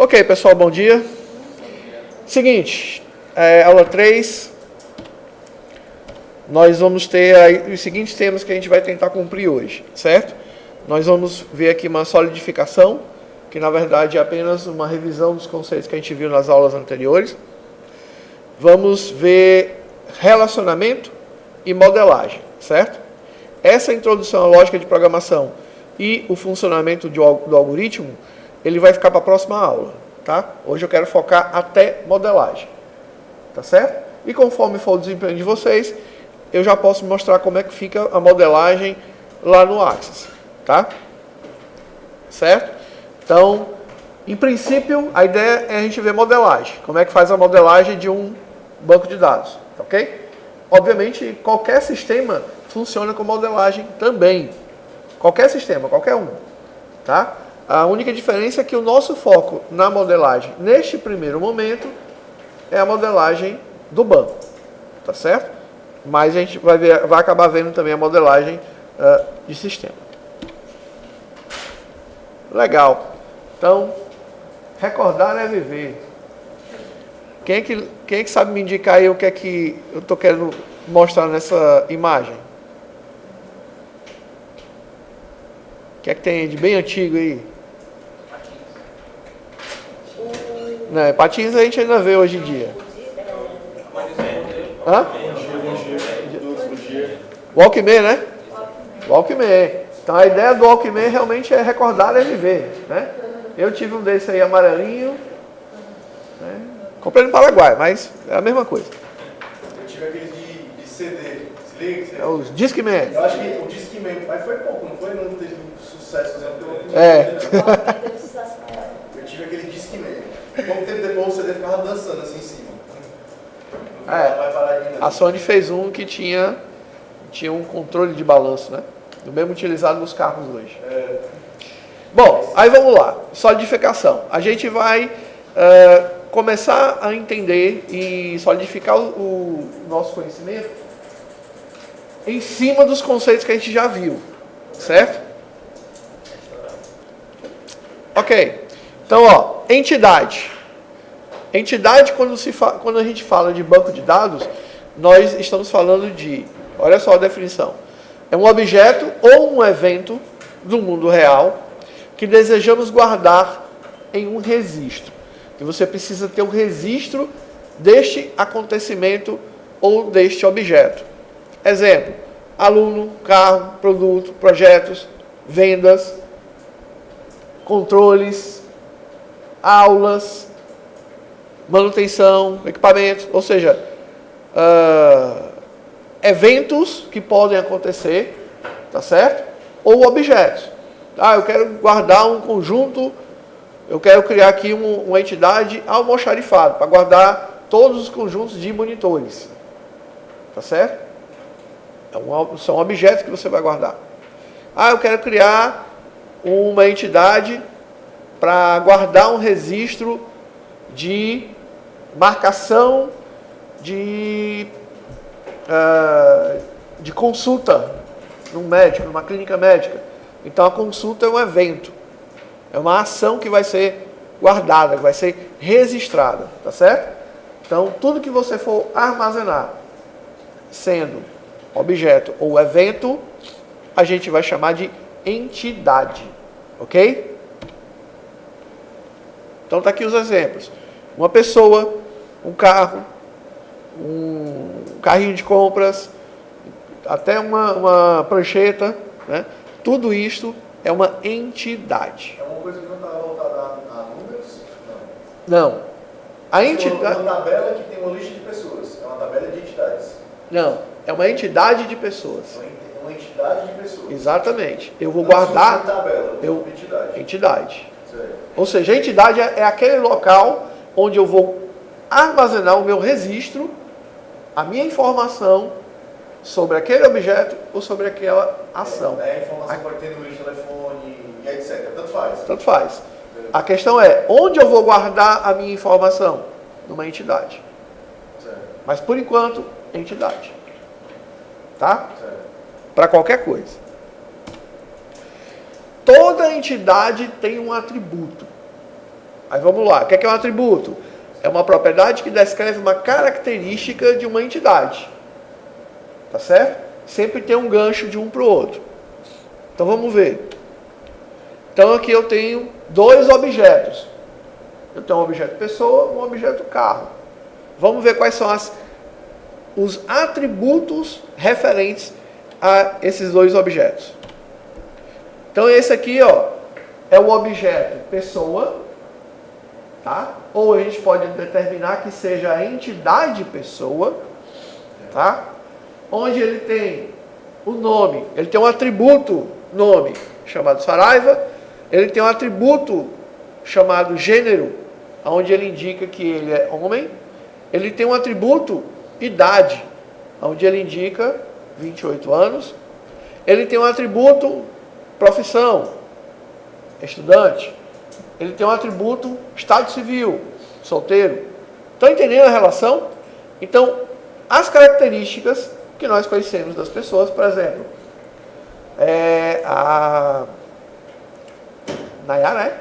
Ok, pessoal, bom dia. Seguinte, aula 3, nós vamos ter aí os seguintes temas que a gente vai tentar cumprir hoje, certo? Nós vamos ver aqui uma solidificação, que na verdade é apenas uma revisão dos conceitos que a gente viu nas aulas anteriores. Vamos ver relacionamento e modelagem, certo? Essa introdução à lógica de programação e o funcionamento do algoritmo, ele vai ficar para a próxima aula, tá? Hoje eu quero focar até modelagem, tá certo? E conforme for o desempenho de vocês, eu já posso mostrar como é que fica a modelagem lá no Axis, tá? Certo? Então, em princípio, a ideia é a gente ver modelagem. Como é que faz a modelagem de um banco de dados, ok? Obviamente, qualquer sistema funciona com modelagem também. Qualquer sistema, qualquer um, tá? A única diferença é que o nosso foco na modelagem, neste primeiro momento, é a modelagem do banco, tá certo? Mas a gente vai acabar vendo também a modelagem de sistema. Legal. Então, recordar é viver. Quem é que sabe me indicar aí o que é que eu estou querendo mostrar nessa imagem? O que é que tem de bem antigo aí? Não, patins a gente ainda vê hoje em dia. Hã? Walkman, né? Walkman. Então a ideia do Walkman realmente é recordar e viver, né? Eu tive um desse aí amarelinho, né? Comprei no Paraguai, mas é a mesma coisa. Eu tive aquele de CD, se liga? É os Discman. Eu acho que o Discman, mas foi pouco, não foi? Não teve sucesso. Eu tive aquele Discman. Pouco tempo depois o CD ficava dançando assim em cima. A Sony fez um que tinha um controle de balanço, né? O mesmo utilizado nos carros hoje. Bom, aí vamos lá. Solidificação. A gente vai começar a entender e solidificar o nosso conhecimento em cima dos conceitos que a gente já viu, certo? Ok. Então, ó, entidade. Entidade, quando a gente fala de banco de dados, nós estamos falando de, olha só a definição, é um objeto ou um evento do mundo real que desejamos guardar em um registro. E você precisa ter um registro deste acontecimento ou deste objeto. Exemplo, aluno, carro, produto, projetos, vendas, controles, aulas, manutenção, equipamentos, ou seja, eventos que podem acontecer, tá certo? Ou objetos. Eu quero guardar um conjunto, eu quero criar aqui uma entidade almoxarifada, para guardar todos os conjuntos de monitores, tá certo? São objetos que você vai guardar. Eu quero criar uma entidade para guardar um registro de marcação de consulta num médico, numa clínica médica. Então a consulta é um evento, é uma ação que vai ser guardada, que vai ser registrada, tá certo? Então tudo que você for armazenar, sendo objeto ou evento, a gente vai chamar de entidade, ok? Então tá aqui os exemplos. Uma pessoa, um carro, um carrinho de compras, até uma prancheta, né? Tudo isto é uma entidade. É uma coisa que não está voltada a números? Não. A entidade... Uma tabela que tem uma lista de pessoas. É uma tabela de entidades. Não. É uma entidade de pessoas. Uma entidade de pessoas. Exatamente. Eu vou guardar... Tabela, entidade. Entidade. Certo. Ou seja, a entidade é aquele local onde eu vou armazenar o meu registro, a minha informação sobre aquele objeto ou sobre aquela ação. A informação pode ter número de telefone e etc. Tanto faz. Tanto faz. A questão é, onde eu vou guardar a minha informação? Numa entidade. Certo. Mas, por enquanto, entidade. Tá? Certo. Para qualquer coisa. Toda entidade tem um atributo. Aí vamos lá. O que é um atributo? É uma propriedade que descreve uma característica de uma entidade. Tá certo? Sempre tem um gancho de um para o outro. Então vamos ver. Então aqui eu tenho dois objetos. Eu tenho um objeto pessoa e um objeto carro. Vamos ver quais são os atributos referentes a esses dois objetos. Então esse aqui, ó, é o objeto pessoa, tá? Ou a gente pode determinar que seja a entidade pessoa, tá? Onde ele tem o nome, ele tem um atributo nome chamado Saraiva, ele tem um atributo chamado gênero, onde ele indica que ele é homem, ele tem um atributo idade, onde ele indica 28 anos, ele tem um atributo profissão, estudante, ele tem um atributo estado civil, solteiro. Estão entendendo a relação? Então, as características que nós conhecemos das pessoas, por exemplo, a Nayara, né?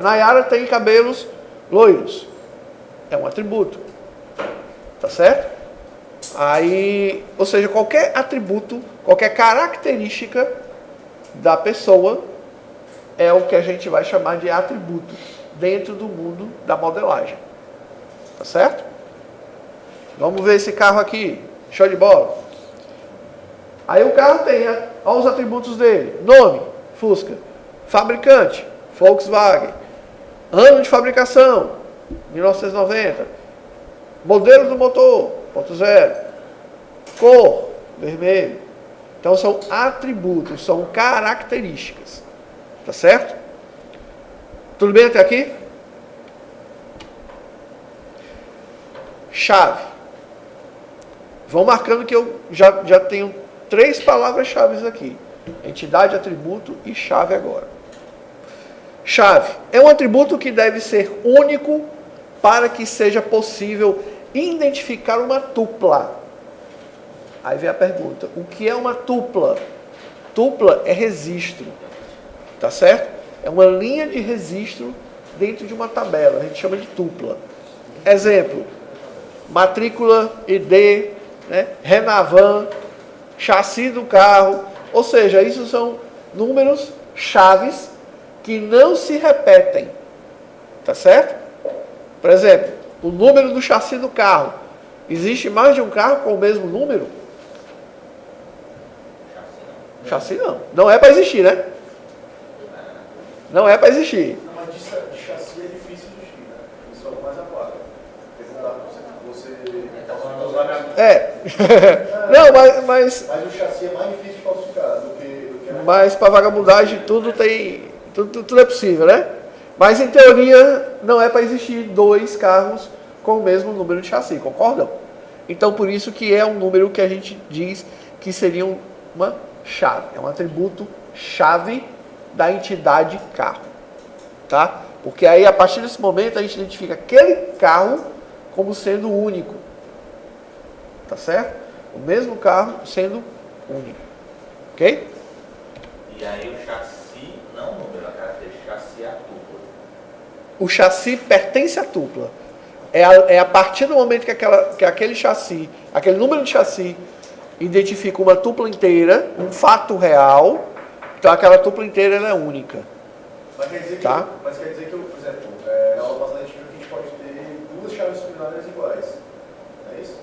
Nayara tem cabelos loiros. É um atributo. Tá certo? Aí, ou seja, qualquer atributo, qualquer característica da pessoa é o que a gente vai chamar de atributo dentro do mundo da modelagem. Tá certo? Vamos ver esse carro aqui. Show de bola. Aí o carro tem, olha os atributos dele. Nome, Fusca. Fabricante, Volkswagen. Ano de fabricação, 1990. Modelo do motor, 0. Cor, vermelho. Então são atributos, são características. Tá certo? Tudo bem até aqui? Chave. Vão marcando que eu já tenho 3 palavras-chave aqui. Entidade, atributo e chave agora. Chave. É um atributo que deve ser único para que seja possível identificar uma tupla. Aí vem a pergunta. O que é uma tupla? Tupla é registro. Tá certo? É uma linha de registro dentro de uma tabela. A gente chama de tupla. Exemplo. Matrícula, ID, né? Renavan, chassi do carro. Ou seja, isso são números chaves que não se repetem. Tá certo? Por exemplo, o número do chassi do carro. Existe mais de um carro com o mesmo número? Chassi não. Não é para existir, né? Não é para existir. Não, mas de chassi é difícil de existir, né? Isso é o mais aguardo. Não, mas o chassi é mais difícil de falsificar do que mas para vagabundagem tudo é possível, né? Mas em teoria não é para existir 2 carros com o mesmo número de chassi, concordam? Então por isso que é um número que a gente diz que seria uma chave, é um atributo chave da entidade carro, tá? Porque aí a partir desse momento a gente identifica aquele carro como sendo único, tá certo? O mesmo carro sendo único, ok? E aí o chassi, não o número, a característica chassi é a tupla. O chassi pertence à tupla. É a partir do momento que aquele chassi, aquele número de chassi identifica uma tupla inteira, um fato real, então aquela tupla inteira ela é única. Mas quer dizer que, tá? por exemplo, na aula passada a gente viu que a gente pode ter 2 chaves binárias iguais. É isso?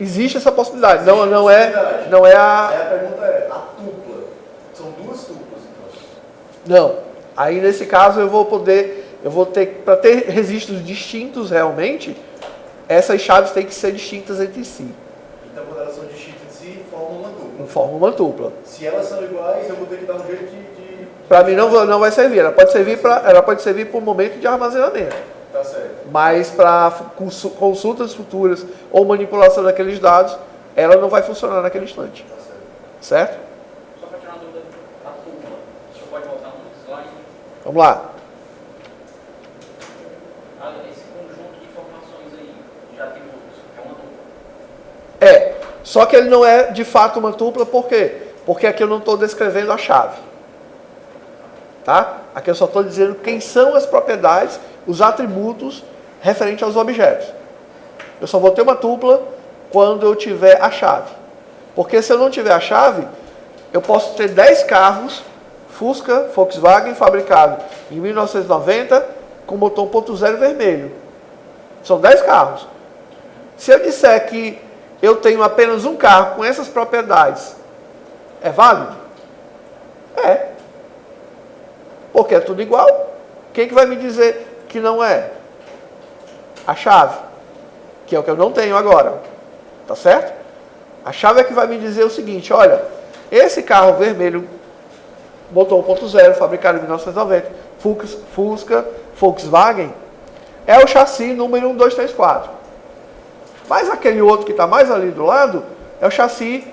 Existe essa possibilidade. Não Aí a pergunta é, a tupla. São 2 tuplas, então? Não. Aí nesse caso eu vou ter, para ter registros distintos realmente, essas chaves têm que ser distintas entre si. Então quando elas são distintas entre si, formam uma dupla. Formam uma dupla. Se elas são iguais, eu vou ter que dar um jeito de... Para mim não vai servir. Ela pode servir para um momento de armazenamento. Tá certo. Mas para consultas futuras ou manipulação daqueles dados, ela não vai funcionar naquele instante. Tá certo. Certo? Só para tirar uma dúvida da tupla, você pode voltar um slide? Vamos lá. Esse conjunto de informações aí, de atributos, é uma tupla? É. Só que ele não é de fato uma tupla, por quê? Porque aqui eu não estou descrevendo a chave. Tá? Aqui eu só estou dizendo quem são as propriedades os atributos referentes aos objetos. Eu só vou ter uma tupla quando eu tiver a chave. Porque se eu não tiver a chave, eu posso ter 10 carros Fusca, Volkswagen, fabricado em 1990, com motor 1.0 vermelho. São 10 carros. Se eu disser que eu tenho apenas um carro com essas propriedades, é válido? É. Porque é tudo igual. Quem que vai me dizer que não é? A chave, que é o que eu não tenho agora. Tá certo? A chave é que vai me dizer o seguinte, olha, esse carro vermelho, motor 1.0, fabricado em 1990, Fusca, Volkswagen, é o chassi número 1234. Mas aquele outro que está mais ali do lado, é o chassi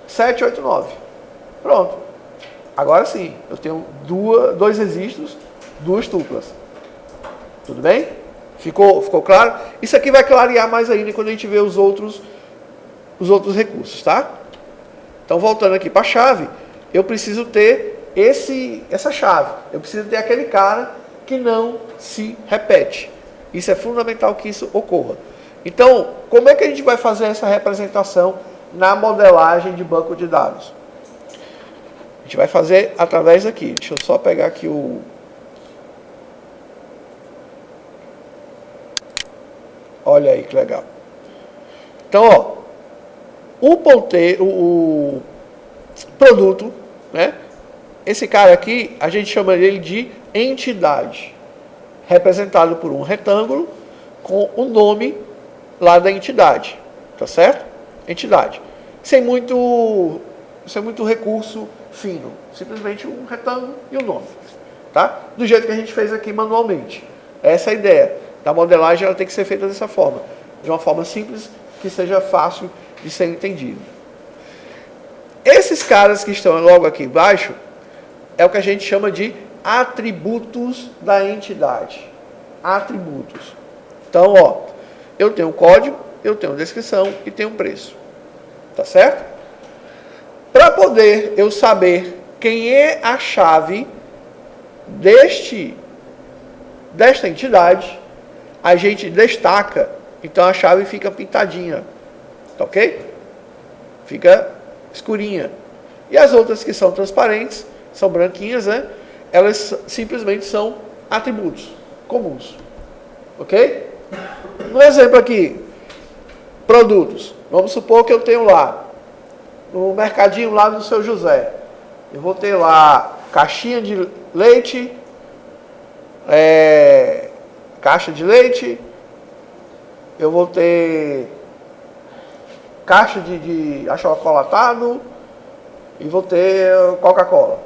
789. Pronto. Agora sim, eu tenho dois registros, duas tuplas. Tudo bem? Ficou claro? Isso aqui vai clarear mais ainda quando a gente vê os outros recursos, tá? Então, voltando aqui para a chave, eu preciso ter essa chave. Eu preciso ter aquele cara que não se repete. Isso é fundamental que isso ocorra. Então, como é que a gente vai fazer essa representação na modelagem de banco de dados? A gente vai fazer através daqui. Deixa eu só pegar aqui o... Olha aí que legal. Então, ó, o produto, né? Esse cara aqui, a gente chama ele de entidade, representado por um retângulo com o nome lá da entidade, tá certo? Entidade. Sem muito recurso fino, simplesmente um retângulo e um nome, tá? Do jeito que a gente fez aqui manualmente. Essa é a ideia. Da modelagem ela tem que ser feita dessa forma, de uma forma simples, que seja fácil de ser entendido. Esses caras que estão logo aqui embaixo é o que a gente chama de atributos da entidade. Atributos. Então, ó, eu tenho um código, eu tenho descrição e tenho um preço. Tá certo? Para poder eu saber quem é a chave desta entidade, a gente destaca, então a chave fica pintadinha. Tá ok? Fica escurinha. E as outras que são transparentes, são branquinhas, né? Elas simplesmente são atributos comuns. Ok? Um exemplo aqui. Produtos. Vamos supor que eu tenho lá, no mercadinho lá do Seu José. Eu vou ter lá caixinha de leite, caixa de leite, eu vou ter caixa de achocolatado e vou ter Coca-Cola.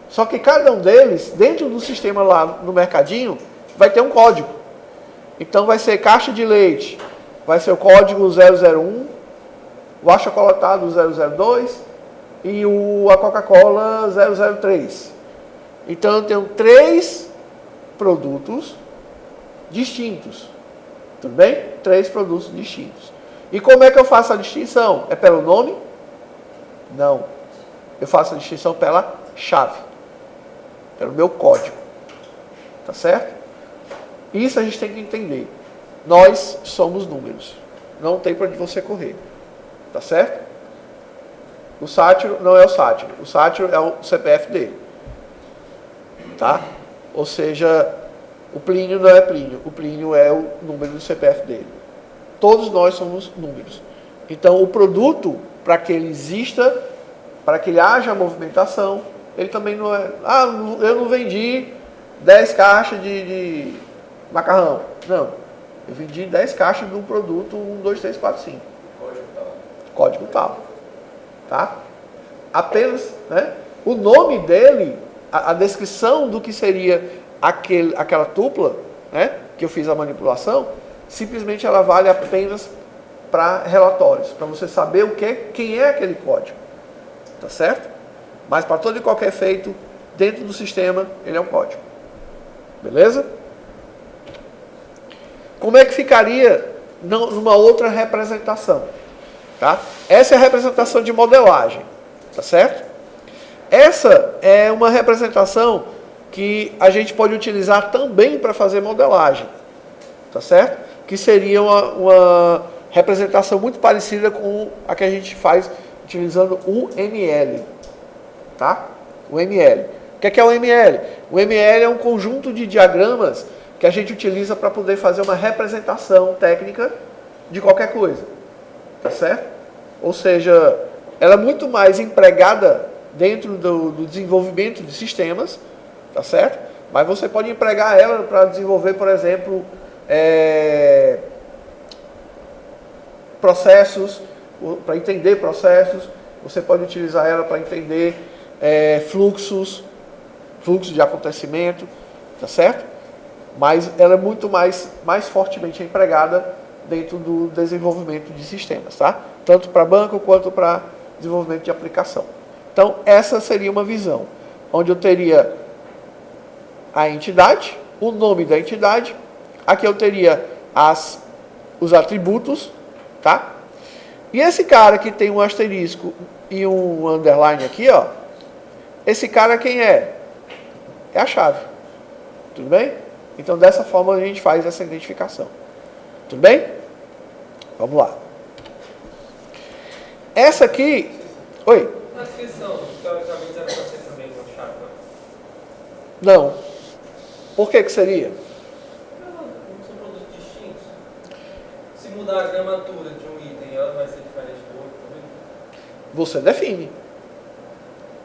Só que cada um deles, dentro do sistema lá no mercadinho, vai ter um código. Então vai ser caixa de leite, vai ser o código 001, o achocolatado 002 e a Coca-Cola 003. Então eu tenho 3 produtos distintos. Tudo bem? 3 produtos distintos. E como é que eu faço a distinção? É pelo nome? Não. Eu faço a distinção pela chave. Pelo meu código. Tá certo? Isso a gente tem que entender. Nós somos números. Não tem para onde você correr. Tá certo? O sátiro não é o sátiro. O sátiro é o CPF dele. Tá? Ou seja, o Plínio não é Plínio. O Plínio é o número do CPF dele. Todos nós somos números. Então, o produto, para que ele exista, para que ele haja movimentação, ele também não é... Ah, eu não vendi 10 caixas de macarrão. Não. Eu vendi 10 caixas de um produto 1, 2, 3, 4, 5. Código tal. Código tal. Tá? Apenas, né? O nome dele, a descrição do que seria aquela tupla, né? Que eu fiz a manipulação, simplesmente ela vale apenas para relatórios, para você saber quem é aquele código. Tá certo? Mas para todo e qualquer efeito, dentro do sistema, ele é um código. Beleza? Como é que ficaria numa outra representação? Tá? Essa é a representação de modelagem. Tá certo? Essa é uma representação que a gente pode utilizar também para fazer modelagem, tá certo? Que seria uma representação muito parecida com a que a gente faz utilizando o ML, tá? O ML. O que é o ML? O ML é um conjunto de diagramas que a gente utiliza para poder fazer uma representação técnica de qualquer coisa, tá certo? Ou seja, ela é muito mais empregada dentro do desenvolvimento de sistemas, tá certo? Mas você pode empregar ela para desenvolver, por exemplo, processos, para entender processos. Você pode utilizar ela para entender fluxos de acontecimento, tá certo? Mas ela é muito mais fortemente empregada dentro do desenvolvimento de sistemas, tá? Tanto para banco quanto para desenvolvimento de aplicação. Então, essa seria uma visão, onde eu teria a entidade, o nome da entidade, aqui eu teria os atributos, tá? E esse cara que tem um asterisco e um underline aqui, ó, esse cara quem é? É a chave. Tudo bem? Então, dessa forma a gente faz essa identificação. Tudo bem? Vamos lá. Essa aqui... Oi? Na descrição, teoricamente era para ser também uma chave, Não. Por que seria? não, são produtos distintos. Se mudar a gramatura de um item, ela vai ser diferente do outro também? Você define.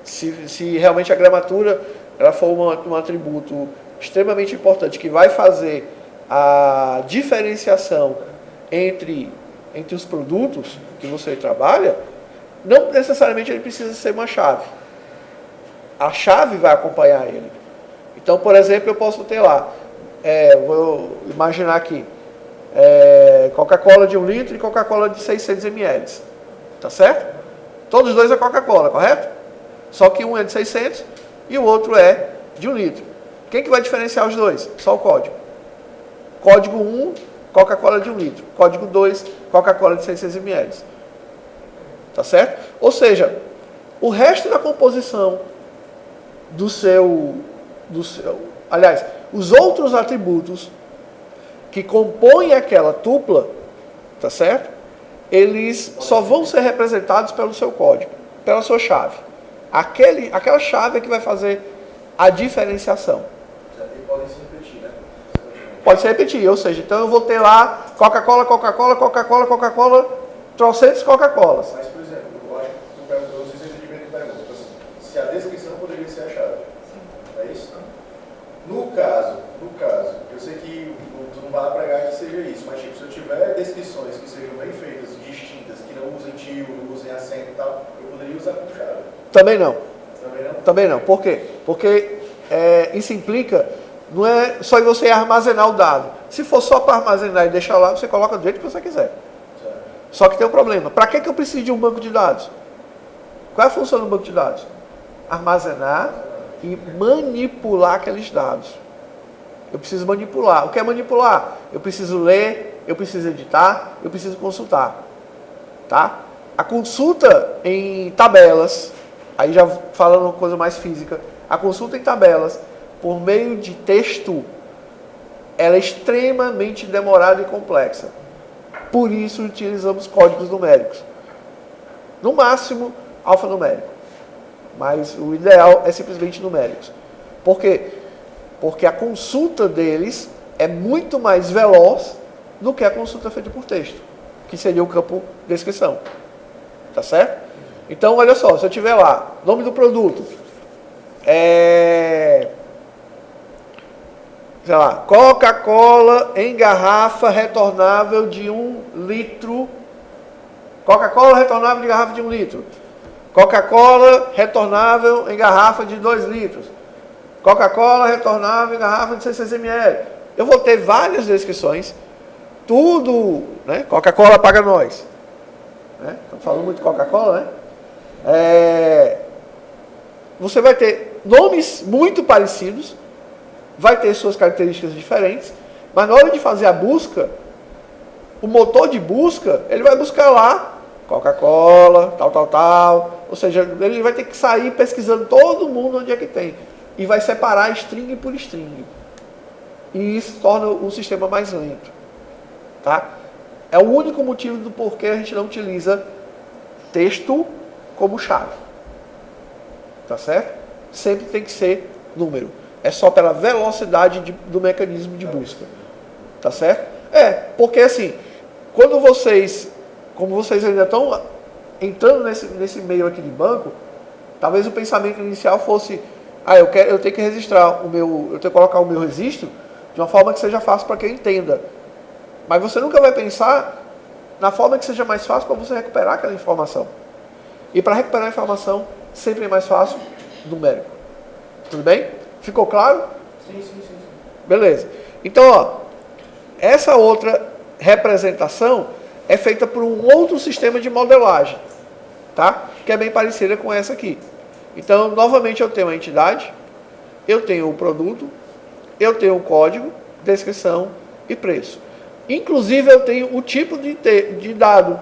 Se realmente a gramatura ela for um atributo extremamente importante que vai fazer a diferenciação entre os produtos que você trabalha, não necessariamente ele precisa ser uma chave. A chave vai acompanhar ele. Então, por exemplo, eu posso ter lá, vou imaginar aqui, Coca-Cola de 1 litro e Coca-Cola de 600 ml. Tá certo? Todos os dois é Coca-Cola, correto? Só que um é de 600 e o outro é de 1 litro. Quem que vai diferenciar os dois? Só o código. Código 1, Coca-Cola de 1 litro. Código 2, Coca-Cola de 600 ml. Tá certo? Ou seja, o resto da composição do seu... Aliás, os outros atributos que compõem aquela tupla, tá certo? Eles só vão ser representados pelo seu código, pela sua chave. Aquela chave é que vai fazer a diferenciação. Podem se repetir, né? Pode se repetir, ou seja, então eu vou ter lá Coca-Cola, Coca-Cola, Coca-Cola, Coca-Cola, trocentos Coca-Colas. Mas, por exemplo, eu acho que eu não sei se eu entendi bem a pergunta. Tipo assim, se a descrição poderia ser a chave. É isso? No caso, eu sei que tu não vai pregar que seja isso, mas tipo, se eu tiver descrições que sejam bem feitas, distintas, que não usem tio, não usem acento e tal, eu poderia usar como chave. Também não. Também não? Também não. Por quê? Porque isso implica, não é só em você armazenar o dado. Se for só para armazenar e deixar lá, você coloca do jeito que você quiser. Certo. Só que tem um problema. Para que eu preciso de um banco de dados? Qual é a função do banco de dados? Armazenar e manipular aqueles dados. Eu preciso manipular. O que é manipular? Eu preciso ler, eu preciso editar, eu preciso consultar. Tá? A consulta em tabelas, aí já falando uma coisa mais física, a consulta em tabelas, por meio de texto, ela é extremamente demorada e complexa. Por isso utilizamos códigos numéricos. No máximo, alfanumérico. Mas o ideal é simplesmente numéricos. Por quê? Porque a consulta deles é muito mais veloz do que a consulta feita por texto, que seria o campo descrição. Tá certo? Então, olha só, se eu tiver lá, nome do produto, sei lá, Coca-Cola em garrafa retornável de 1 litro. Coca-Cola retornável de garrafa de 1 litro. Coca-Cola retornável em garrafa de 2 litros. Coca-Cola retornável em garrafa de 600 ml. Eu vou ter várias descrições. Tudo, né? Coca-Cola paga nós. Né? Estamos falando muito de Coca-Cola, né? Você vai ter nomes muito parecidos, vai ter suas características diferentes, mas na hora de fazer a busca, o motor de busca, ele vai buscar lá Coca-Cola, tal. Ou seja, ele vai ter que sair pesquisando todo mundo onde é que tem. e vai separar string por string. E isso torna o sistema mais lento. Tá? É o único motivo do porquê a gente não utiliza texto como chave. Tá certo? Sempre tem que ser número. É só pela velocidade do mecanismo de busca. Tá certo? Porque assim, como vocês ainda estão entrando nesse meio aqui de banco, talvez o pensamento inicial fosse, eu tenho que registrar eu tenho que colocar o meu registro de uma forma que seja fácil para quem entenda. Mas você nunca vai pensar na forma que seja mais fácil para você recuperar aquela informação. E para recuperar a informação, sempre é mais fácil numérico. Tudo bem? Ficou claro? Sim. Beleza. Então, essa outra representação é feita por um outro sistema de modelagem, tá? Que é bem parecida com essa aqui. Então, novamente, eu tenho a entidade, eu tenho o produto, eu tenho o código, descrição e preço. Inclusive, eu tenho o tipo de dado,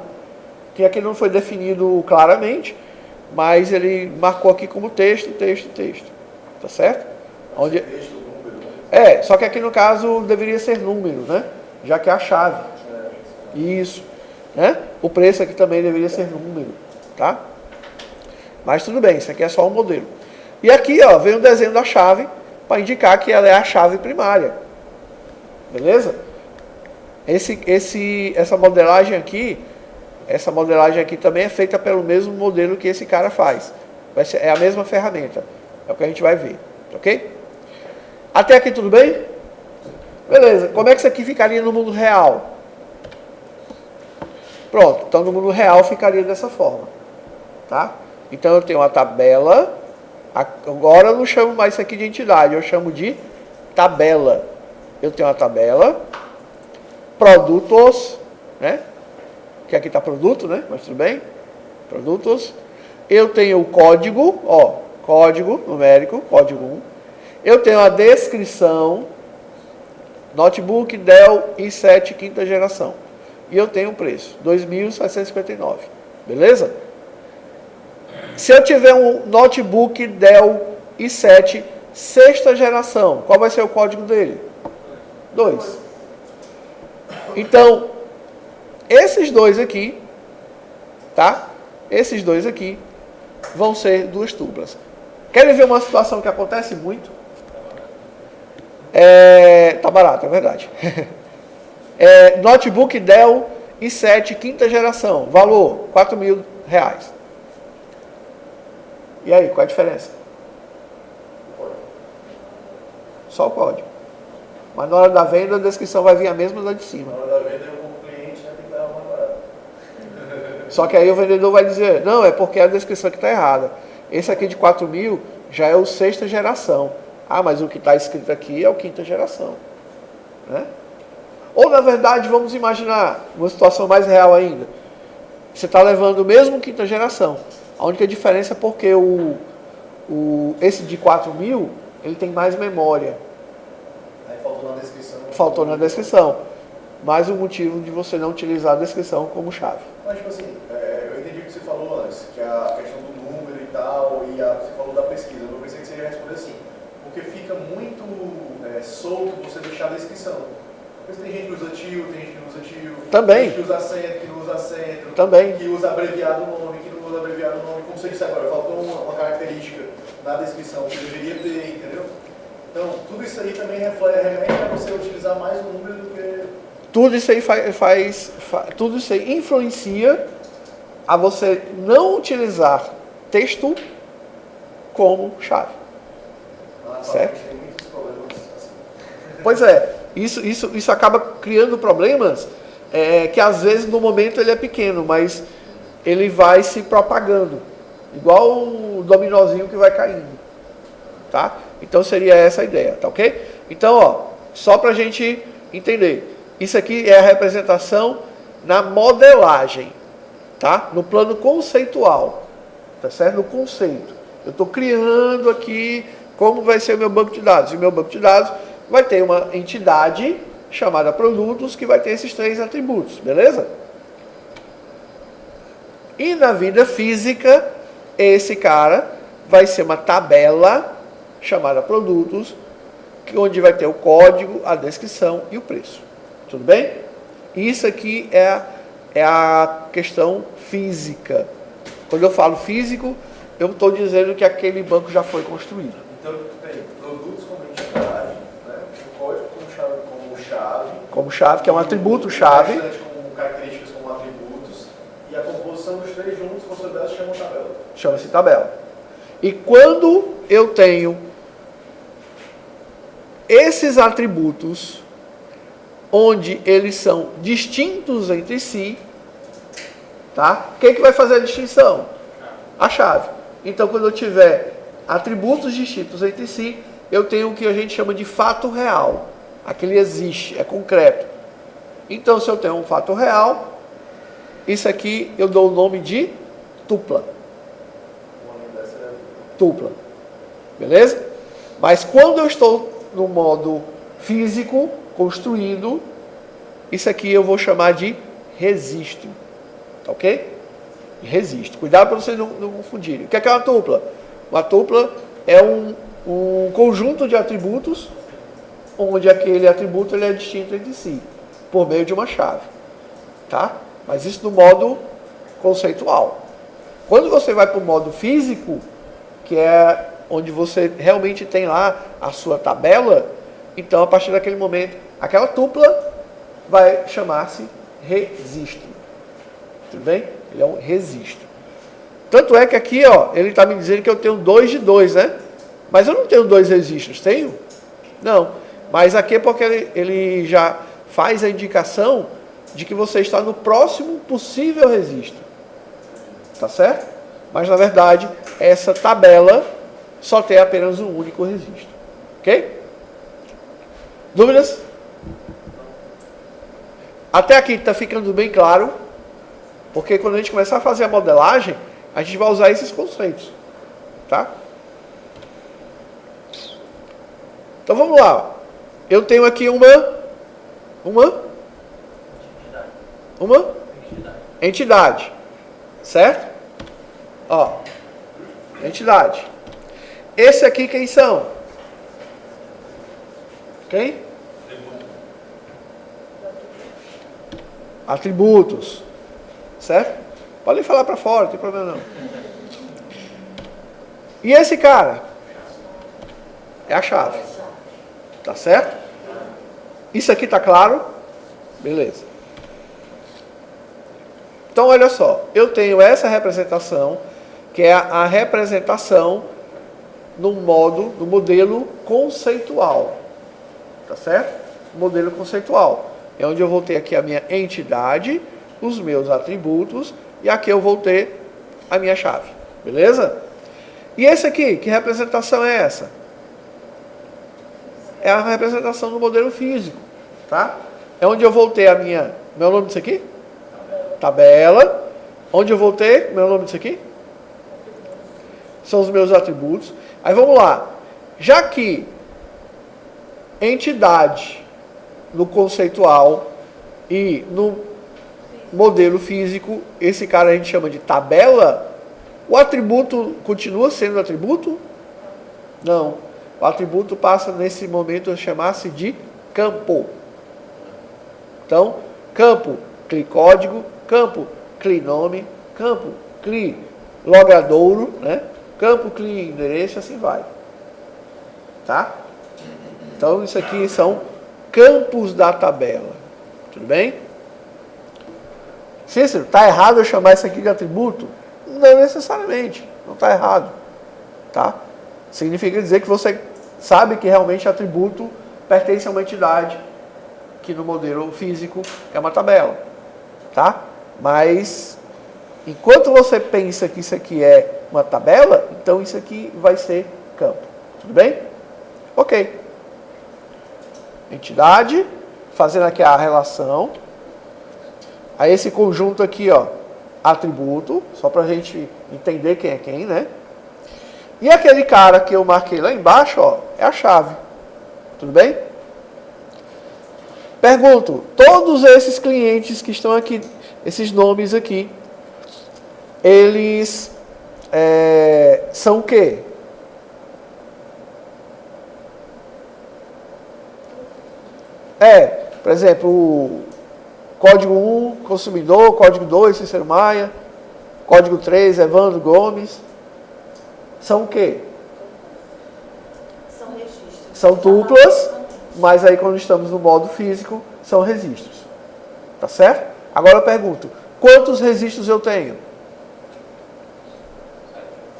que aqui não foi definido claramente, mas ele marcou aqui como texto. Tá certo? Texto, número. Só que aqui no caso deveria ser número, né? Já que é a chave. Isso. Né? O preço aqui também deveria ser número, tá? Mas tudo bem, isso aqui é só um modelo. E aqui, vem o desenho da chave para indicar que ela é a chave primária. Beleza? Essa modelagem aqui também é feita pelo mesmo modelo que esse cara faz. É a mesma ferramenta. É o que a gente vai ver. Ok? Até aqui tudo bem? Beleza. Como é que isso aqui ficaria no mundo real? Pronto. Então no mundo real ficaria dessa forma. Tá? Então eu tenho uma tabela. Agora eu não chamo mais isso aqui de entidade. Eu chamo de tabela. Eu tenho uma tabela. Produtos. Né? Que aqui está produto, né? Mas tudo bem. Produtos. Eu tenho o código. Código numérico. Código 1. Eu tenho a descrição. Notebook Dell i7 quinta geração. E eu tenho o preço. R$ 2.759. Beleza? Se eu tiver um notebook Dell i7 sexta geração, qual vai ser o código dele? 2. Então, esses dois aqui, tá? Esses dois aqui vão ser duas tuplas. Querem ver uma situação que acontece muito? Tá barato, é verdade. Notebook Dell i7 quinta geração, valor R$ 4.000. E aí, qual é a diferença? Só o código. Mas na hora da venda, a descrição vai vir a mesma da de cima. Na hora da venda, eu como cliente, já tem que dar uma barato. Só que aí o vendedor vai dizer, não, é porque a descrição aqui está errada. Esse aqui de 4.000 já é o sexta geração. Ah, mas o que está escrito aqui é o quinta geração. Né? Ou, na verdade, vamos imaginar uma situação mais real ainda. Você está levando o mesmo quinta geração. A única diferença é porque esse de 4.000, ele tem mais memória. Aí faltou na descrição. Faltou na descrição. Mais um motivo de você não utilizar a descrição como chave. Mas, tipo assim, eu entendi o que você falou antes, que a questão do número e tal, e você falou da pesquisa. Eu pensei que você ia responder assim, porque fica muito solto você deixar a descrição. Porque tem gente que usa tio, tem gente que não usa tio. Também. Tem gente que usa acento, que não usa acento. Também. Que usa abreviado o nome, que não usa abreviado o nome. Como você disse agora, faltou uma característica na descrição que deveria ter, entendeu? Então, tudo isso aí também remete a você utilizar mais o número do que... Tudo isso aí tudo isso aí influencia a você não utilizar texto como chave. Certo? Tem muitos problemas assim. Pois é, isso acaba criando problemas que às vezes no momento ele é pequeno, mas ele vai se propagando, igual o dominozinho que vai caindo, tá? Então seria essa a ideia, tá ok? Então, só para a gente entender, isso aqui é a representação na modelagem, tá? No plano conceitual, tá certo? No conceito. Eu estou criando aqui como vai ser o meu banco de dados. E o meu banco de dados vai ter uma entidade chamada produtos que vai ter esses 3 atributos, beleza? E na vida física, esse cara vai ser uma tabela chamada produtos, onde vai ter o código, a descrição e o preço. Tudo bem? Isso aqui é a questão física. Quando eu falo físico, eu estou dizendo que aquele banco já foi construído. Então, tem produtos como entidade, né? O código como chave. Como chave, que é um atributo chave. Como características como atributos. E a composição dos três juntos, consolidados, chama tabela. Chama-se tabela. E quando eu tenho esses atributos, onde eles são distintos entre si, tá? Quem que vai fazer a distinção? A chave. Então, quando eu tiver atributos distintos entre si, eu tenho o que a gente chama de fato real. Aquele existe, é concreto. Então, se eu tenho um fato real, isso aqui eu dou o nome de tupla. Tupla. Beleza? Mas quando eu estou no modo físico, construído, isso aqui eu vou chamar de registro. Tá ok? Registro. Cuidado para vocês não confundirem. O que é uma tupla? Uma tupla é um conjunto de atributos, onde aquele atributo ele é distinto entre si, por meio de uma chave. Tá? Mas isso no modo conceitual. Quando você vai para o modo físico, que é onde você realmente tem lá a sua tabela, então a partir daquele momento, aquela tupla vai chamar-se registro. Tudo bem? Ele é um registro. Tanto é que aqui, ó, ele está me dizendo que eu tenho 2 de 2, né? Mas eu não tenho 2 registros, tenho? Não. Mas aqui é porque ele já faz a indicação de que você está no próximo possível registro. Tá certo? Mas na verdade, essa tabela só tem apenas um único registro. Ok? Dúvidas? Até aqui está ficando bem claro? Porque quando a gente começar a fazer a modelagem, a gente vai usar esses conceitos. Tá? Então vamos lá. Eu tenho aqui uma entidade. Certo? Ó. Entidade. Esse aqui quem são? Quem? Atributos. Certo? Pode falar para fora, não tem problema não. E esse cara? É a chave. Tá certo? Isso aqui tá claro? Beleza. Então olha só, eu tenho essa representação, que é a representação no modelo conceitual. Tá certo? Modelo conceitual. É onde eu vou ter aqui a minha entidade, os meus atributos, e aqui eu vou ter a minha chave. Beleza? E esse aqui, que representação é essa? É a representação do modelo físico. Tá? É onde eu vou ter a minha... Meu nome disso aqui? Tabela. Onde eu vou ter... Meu nome disso aqui? São os meus atributos. Aí vamos lá. Já que entidade no conceitual e no modelo físico, esse cara a gente chama de tabela, o atributo continua sendo atributo? Não. O atributo passa nesse momento a chamar-se de campo. Então, campo, CLI código, campo, CLI nome, campo, CLI logradouro, né? Campo, CLI endereço, assim vai. Tá? Então, isso aqui são campos da tabela. Tudo bem? Cícero, está errado eu chamar isso aqui de atributo? Não necessariamente. Não está errado. Tá? Significa dizer que você sabe que realmente atributo pertence a uma entidade, que no modelo físico é uma tabela. Tá? Mas, enquanto você pensa que isso aqui é uma tabela, então isso aqui vai ser campo. Tudo bem? Ok. Entidade, fazendo aqui a relação. Aí esse conjunto aqui, ó, atributo, só para a gente entender quem é quem, né? E aquele cara que eu marquei lá embaixo, ó, é a chave. Tudo bem? Pergunto, todos esses clientes que estão aqui, esses nomes aqui, eles são o quê? Por exemplo, o código 1, consumidor, código 2, Cícero Maia, código 3, Evandro Gomes. São o quê? São registros. São duplas, mas aí quando estamos no modo físico, são registros. Tá certo? Agora eu pergunto, quantos registros eu tenho?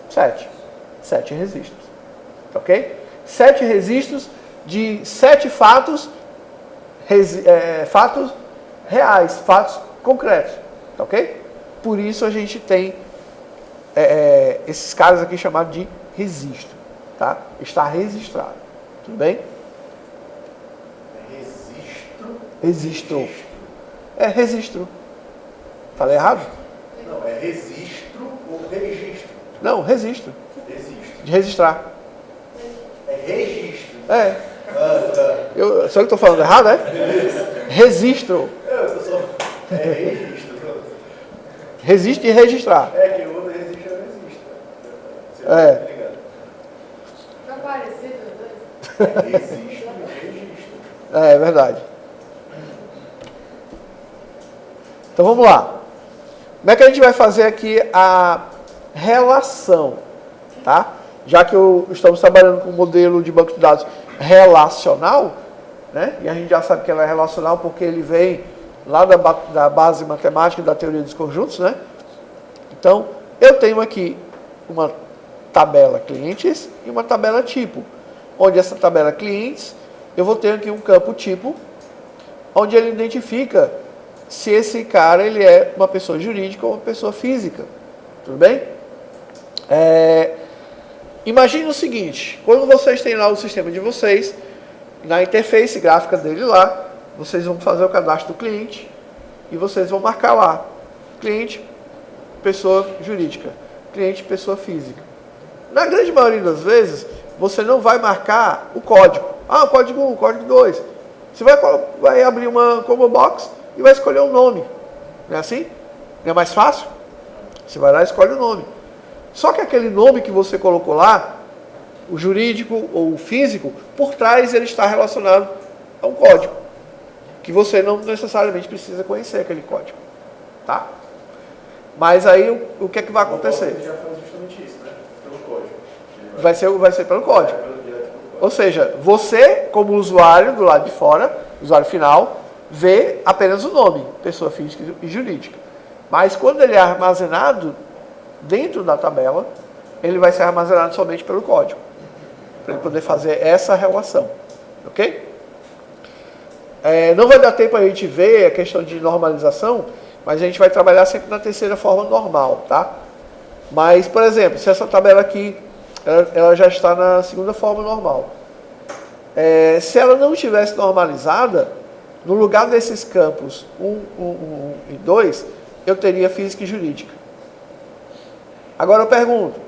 7. 7 registros. Ok? 7 registros de 7 fatos, fatos reais, fatos concretos. Ok? Por isso a gente tem esses caras aqui chamados de registro. Tá? Está registrado. Tudo bem? Registro. Registro. Falei errado? Não, é registro ou registro? Não, registro. Registro. De registrar. É registro. É. Só que eu estou falando errado, é? Registro. Eu tô só... É registro. Registro e registrar. É que o outro registro é registro. Você É. tá ligado? Tá parecido os dois? É registro e registro. É verdade. Então vamos lá. Como é que a gente vai fazer aqui a relação? Tá? Já que estamos trabalhando com um modelo de banco de dados relacional, né? E a gente já sabe que ela é relacional porque ele vem lá da base matemática da teoria dos conjuntos, né? Então, eu tenho aqui uma tabela clientes e uma tabela tipo. Onde essa tabela clientes, eu vou ter aqui um campo tipo, onde ele identifica se esse cara ele é uma pessoa jurídica ou uma pessoa física. Tudo bem? Imagine o seguinte, quando vocês têm lá o sistema de vocês, na interface gráfica dele lá, vocês vão fazer o cadastro do cliente e vocês vão marcar lá, cliente, pessoa jurídica, cliente, pessoa física. Na grande maioria das vezes, você não vai marcar o código. O código 1, código 2. Você vai abrir uma combo box e vai escolher um nome. Não é assim? Não é mais fácil? Você vai lá e escolhe o nome. Só que aquele nome que você colocou lá, o jurídico ou o físico, por trás ele está relacionado a um código. Que você não necessariamente precisa conhecer aquele código. Tá? Mas aí o que é que vai acontecer? Ele já faz justamente isso, né? Pelo código. Vai ser pelo código. Ou seja, você, como usuário do lado de fora, usuário final, vê apenas o nome, pessoa física e jurídica. Mas quando ele é armazenado dentro da tabela, ele vai ser armazenado somente pelo código, para ele poder fazer essa relação. Ok? Não vai dar tempo a gente ver a questão de normalização, mas a gente vai trabalhar sempre na terceira forma normal, tá? Mas, por exemplo, se essa tabela aqui, ela já está na segunda forma normal. Se ela não estivesse normalizada, no lugar desses campos 1 e 2, eu teria física e jurídica. Agora eu pergunto,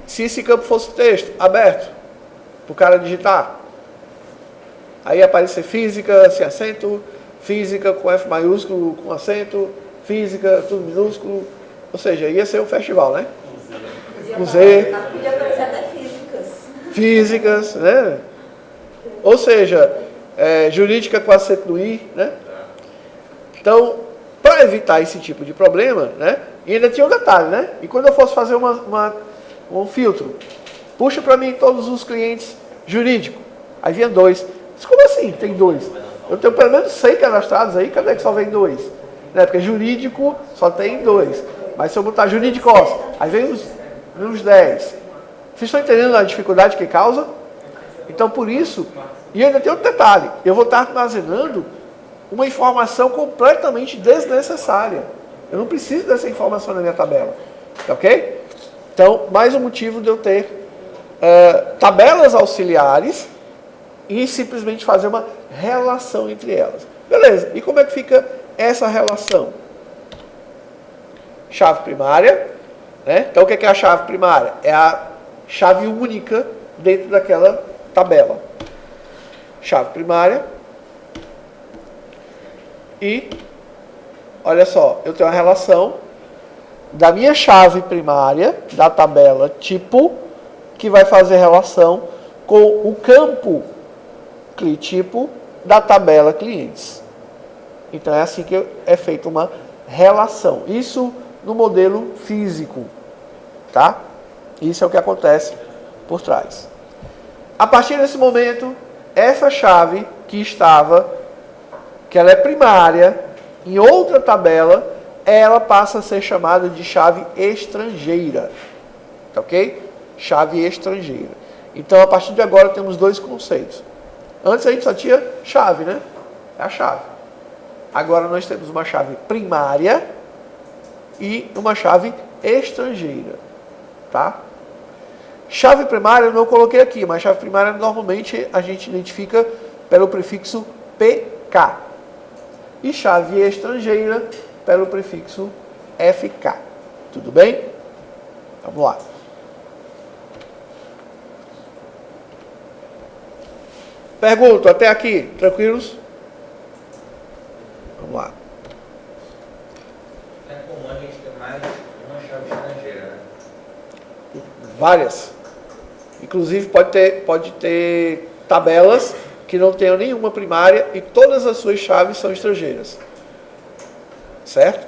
se esse campo fosse texto aberto, para o cara digitar, aí ia aparecer física sem acento, física com F maiúsculo com acento, física tudo minúsculo, ou seja, ia ser um festival, né? Com Z. Podia aparecer até físicas. Físicas, né? Ou seja, jurídica com acento no I, né? Então, para evitar esse tipo de problema, né? E ainda tinha um detalhe, né? E quando eu fosse fazer um filtro, puxa para mim todos os clientes jurídicos. Aí vinha 2. Mas como assim tem 2? Eu tenho pelo menos 100 cadastrados aí, cadê que só vem 2? Né? Porque jurídico só tem 2. Mas se eu botar jurídicos, aí vem uns 10. Vocês estão entendendo a dificuldade que causa? Então, por isso, e ainda tem outro detalhe, eu vou estar armazenando uma informação completamente desnecessária. Eu não preciso dessa informação na minha tabela. Ok? Então, mais um motivo de eu ter tabelas auxiliares e simplesmente fazer uma relação entre elas. Beleza, e como é que fica essa relação? Chave primária, né? Então o que é a chave primária? É a chave única dentro daquela tabela. Chave primária. E, olha só, eu tenho uma relação da minha chave primária, da tabela tipo, que vai fazer relação com o campo CLI tipo da tabela clientes. Então é assim que é feita uma relação. Isso no modelo físico, tá? Isso é o que acontece por trás. A partir desse momento, essa chave que ela é primária, em outra tabela, ela passa a ser chamada de chave estrangeira. Tá ok? Chave estrangeira. Então, a partir de agora, temos dois conceitos. Antes a gente só tinha chave, né? É a chave. Agora nós temos uma chave primária e uma chave estrangeira. Tá? Chave primária eu não coloquei aqui, mas chave primária normalmente a gente identifica pelo prefixo PK. E chave estrangeira pelo prefixo FK. Tudo bem? Vamos lá. Pergunto, até aqui, tranquilos? Vamos lá. É comum a gente ter mais uma chave estrangeira, né? Várias. Inclusive pode ter tabelas que não tenham nenhuma primária e todas as suas chaves são estrangeiras. Certo?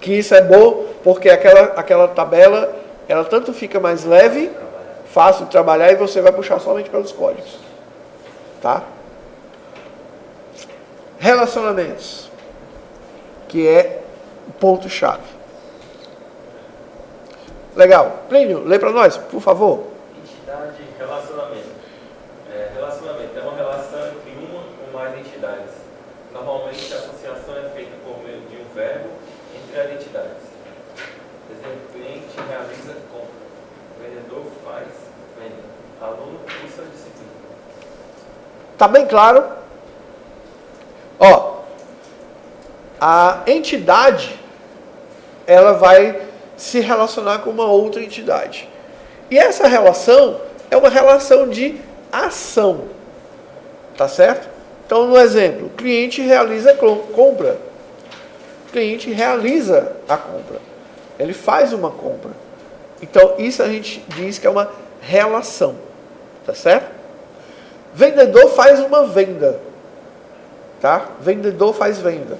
Que isso é bom porque aquela tabela, ela tanto fica mais leve, fácil de trabalhar e você vai puxar somente pelos códigos. Tá? Relacionamentos, que é o ponto-chave. Legal. Plínio, lê para nós, por favor. Entidade, relacionamento. Relacionamento é uma relação entre uma ou mais entidades. Normalmente, a associação é feita por meio de um verbo entre as entidades. Por exemplo, cliente realiza compra. Vendedor faz venda. Aluno cursa disciplina. Tá bem claro? Ó, a entidade, ela vai se relacionar com uma outra entidade. E essa relação é uma relação de ação. Tá certo? Então, no exemplo, o cliente realiza compra. O cliente realiza a compra. Ele faz uma compra. Então, isso a gente diz que é uma relação. Tá certo? Vendedor faz uma venda. Tá? Vendedor faz venda.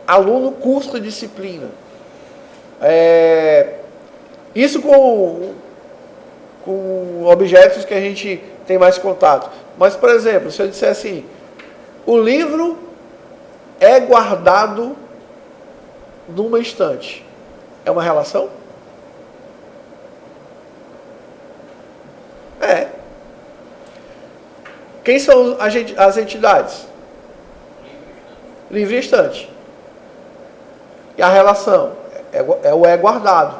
Aluno cursa disciplina. Isso com objetos que a gente tem mais contato. Mas, por exemplo, se eu disser assim, o livro é guardado numa estante. É uma relação? É. Quem são as entidades? Livro e estante. E a relação? É guardado.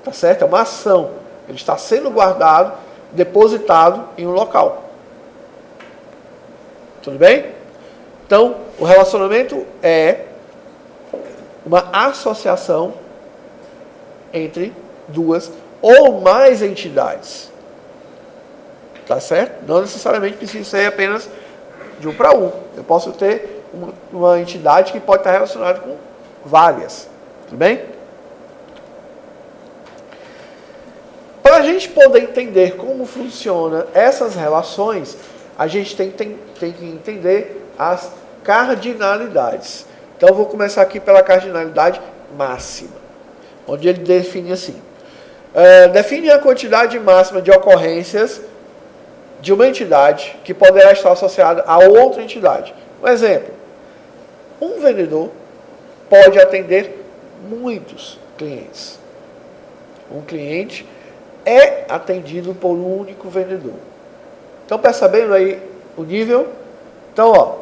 Tá certo? É uma ação. Ele está sendo guardado, depositado em um local. Tudo bem? Então, o relacionamento é uma associação entre duas ou mais entidades. Tá certo? Não necessariamente precisa ser apenas de um para um. Eu posso ter uma entidade que pode estar relacionada com várias. Tudo bem? Para a gente poder entender como funcionam essas relações, a gente tem que entender as cardinalidades. Então, eu vou começar aqui pela cardinalidade máxima, onde ele define assim. Define a quantidade máxima de ocorrências de uma entidade que poderá estar associada a outra entidade. Um exemplo, um vendedor pode atender muitos clientes. Um cliente é atendido por um único vendedor. Estão percebendo aí o nível? Então, ó,